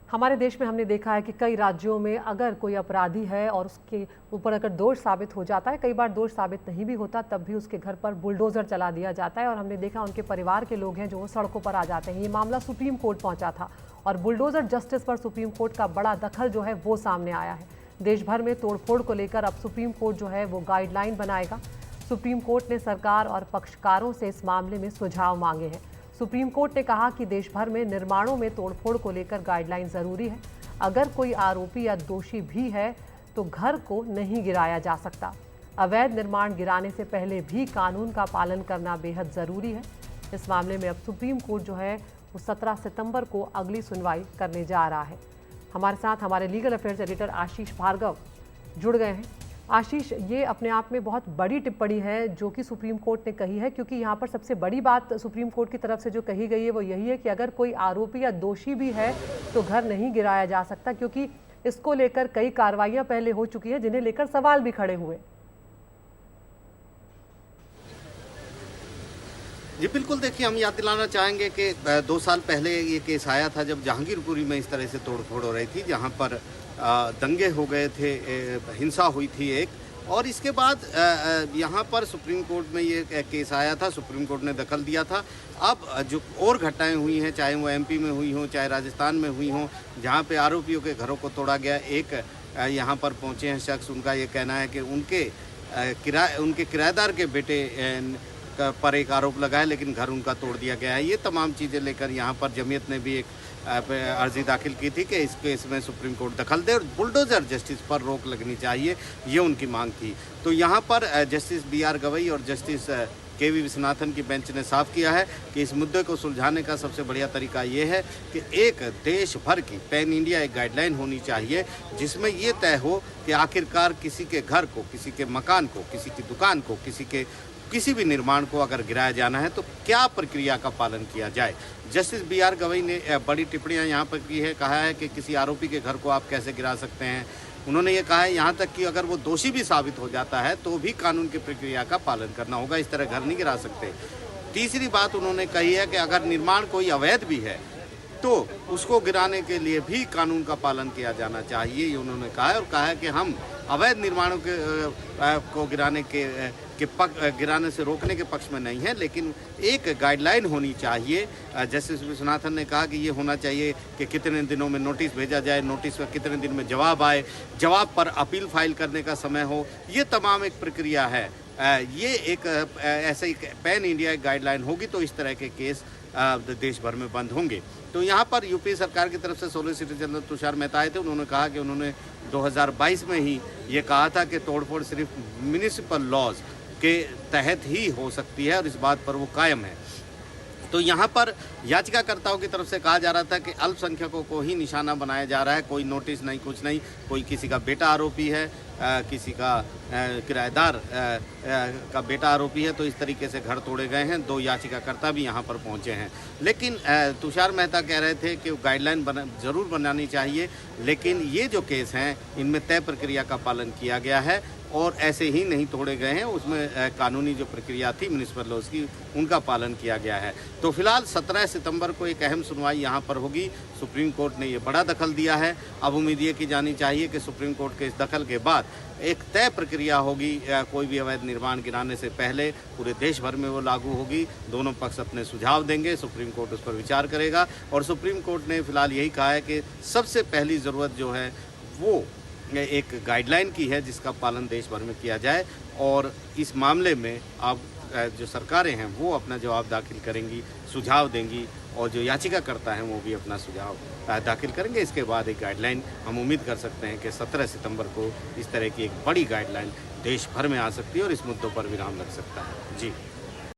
हमारे देश में हमने देखा है कि कई राज्यों में अगर कोई अपराधी है और उसके ऊपर अगर दोष साबित हो जाता है, कई बार दोष साबित नहीं भी होता, तब भी उसके घर पर बुलडोजर चला दिया जाता है और हमने देखा उनके परिवार के लोग हैं जो सड़कों पर आ जाते हैं। ये मामला सुप्रीम कोर्ट पहुंचा था और बुलडोजर जस्टिस पर सुप्रीम कोर्ट का बड़ा दखल जो है वो सामने आया है। देश भर में तोड़फोड़ को लेकर अब सुप्रीम कोर्ट जो है वो गाइडलाइन बनाएगा। सुप्रीम कोर्ट ने सरकार और पक्षकारों से इस मामले में सुझाव मांगे हैं। सुप्रीम कोर्ट ने कहा कि देश भर में निर्माणों में तोड़फोड़ को लेकर गाइडलाइन जरूरी है। अगर कोई आरोपी या दोषी भी है तो घर को नहीं गिराया जा सकता। अवैध निर्माण गिराने से पहले भी कानून का पालन करना बेहद जरूरी है। इस मामले में अब सुप्रीम कोर्ट जो है वो 17 सितंबर को अगली सुनवाई करने जा रहा है। हमारे साथ हमारे लीगल अफेयर्स एडिटर आशीष भार्गव जुड़ गए हैं। आशीष, ये अपने आप में बहुत बड़ी टिप्पणी है जो कि सुप्रीम कोर्ट ने कही है, क्योंकि यहाँ पर सबसे बड़ी बात सुप्रीम कोर्ट की तरफ से जो कही गई है वो यही है कि अगर कोई आरोपी या दोषी भी है तो घर नहीं गिराया जा सकता, क्योंकि इसको लेकर कई कार्रवाइयां पहले हो चुकी है जिन्हें लेकर सवाल भी खड़े हुए। जी बिल्कुल, देखिए हम याद दिलाना चाहेंगे कि 2 साल पहले ये केस आया था जब जहांगीरपुरी में इस तरह से तोड़फोड़ हो रही थी, जहां पर दंगे हो गए थे, हिंसा हुई थी एक, और इसके बाद यहाँ पर सुप्रीम कोर्ट में ये केस आया था, सुप्रीम कोर्ट ने दखल दिया था। अब जो और घटनाएं हुई हैं, चाहे वो एमपी में हुई हों, चाहे राजस्थान में हुई हों, जहाँ पे आरोपियों के घरों को तोड़ा गया, एक यहाँ पर पहुँचे हैं शख्स, उनका ये कहना है कि उनके किराएदार के बेटे पर एक आरोप लगा है लेकिन घर उनका तोड़ दिया गया है। ये तमाम चीज़ें लेकर यहाँ पर जमीयत ने भी एक अर्जी दाखिल की थी कि इस केस में सुप्रीम कोर्ट दखल दे और बुलडोजर जस्टिस पर रोक लगनी चाहिए, ये उनकी मांग थी। तो यहाँ पर जस्टिस BR गवई और जस्टिस KV विश्वनाथन की बेंच ने साफ किया है कि इस मुद्दे को सुलझाने का सबसे बढ़िया तरीका ये है कि एक देश भर की पैन इंडिया एक गाइडलाइन होनी चाहिए जिसमें ये तय हो कि आखिरकार किसी के घर को, किसी के मकान को, किसी की दुकान को, किसी भी निर्माण को अगर गिराया जाना है तो क्या प्रक्रिया का पालन किया जाए। जस्टिस BR गवई ने बड़ी टिप्पणियां यहाँ पर की है, कहा है कि किसी आरोपी के घर को आप कैसे गिरा सकते हैं। उन्होंने ये कहा है यहाँ तक कि अगर वो दोषी भी साबित हो जाता है तो भी कानून की प्रक्रिया का पालन करना होगा, इस तरह घर नहीं गिरा सकते। तीसरी बात उन्होंने कही है कि अगर निर्माण कोई अवैध भी है तो उसको गिराने के लिए भी कानून का पालन किया जाना चाहिए, ये उन्होंने कहा है। और कहा है कि हम अवैध निर्माणों को गिराने से रोकने के पक्ष में नहीं है, लेकिन एक गाइडलाइन होनी चाहिए। जस्टिस विश्वनाथन ने कहा कि ये होना चाहिए कि कितने दिनों में नोटिस भेजा जाए, नोटिस का कितने दिन में जवाब आए, जवाब पर अपील फाइल करने का समय हो, ये तमाम एक प्रक्रिया है। ये एक ऐसे ही पैन इंडिया एक गाइडलाइन होगी तो इस तरह के केस देश भर में बंद होंगे। तो यहाँ पर यूपी सरकार की तरफ से सॉलिसिटर जनरल तुषार मेहता आए थे। उन्होंने कहा कि उन्होंने 2022 में ही ये कहा था कि तोड़फोड़ सिर्फ म्युनिसिपल लॉज के तहत ही हो सकती है और इस बात पर वो कायम है। तो यहाँ पर याचिकाकर्ताओं की तरफ से कहा जा रहा था कि अल्पसंख्यकों को ही निशाना बनाया जा रहा है, कोई नोटिस नहीं, कुछ नहीं, कोई किसी का बेटा आरोपी है, किसी का किराएदार का बेटा आरोपी है, तो इस तरीके से घर तोड़े गए हैं। 2 याचिकाकर्ता भी यहाँ पर पहुँचे हैं। लेकिन तुषार मेहता कह रहे थे कि गाइडलाइन ज़रूर बनानी चाहिए, लेकिन ये जो केस हैं इनमें तय प्रक्रिया का पालन किया गया है और ऐसे ही नहीं तोड़े गए हैं, उसमें कानूनी जो प्रक्रिया थी म्युनिसिपल लॉज की उनका पालन किया गया है। तो फिलहाल 17 सितंबर को एक अहम सुनवाई यहाँ पर होगी। सुप्रीम कोर्ट ने ये बड़ा दखल दिया है। अब उम्मीद ये की जानी चाहिए कि सुप्रीम कोर्ट के इस दखल के बाद एक तय प्रक्रिया होगी, कोई भी अवैध निर्माण गिराने से पहले पूरे देश भर में वो लागू होगी। दोनों पक्ष अपने सुझाव देंगे, सुप्रीम कोर्ट उस पर विचार करेगा और सुप्रीम कोर्ट ने फिलहाल यही कहा है कि सबसे पहली ज़रूरत जो है वो एक गाइडलाइन की है जिसका पालन देश भर में किया जाए और इस मामले में अब जो सरकारें हैं वो अपना जवाब दाखिल करेंगी, सुझाव देंगी और जो याचिकाकर्ता हैं वो भी अपना सुझाव दाखिल करेंगे। इसके बाद एक गाइडलाइन हम उम्मीद कर सकते हैं कि 17 सितंबर को इस तरह की एक बड़ी गाइडलाइन देश भर में आ सकती है और इस मुद्दों पर विराम लग सकता है। जी।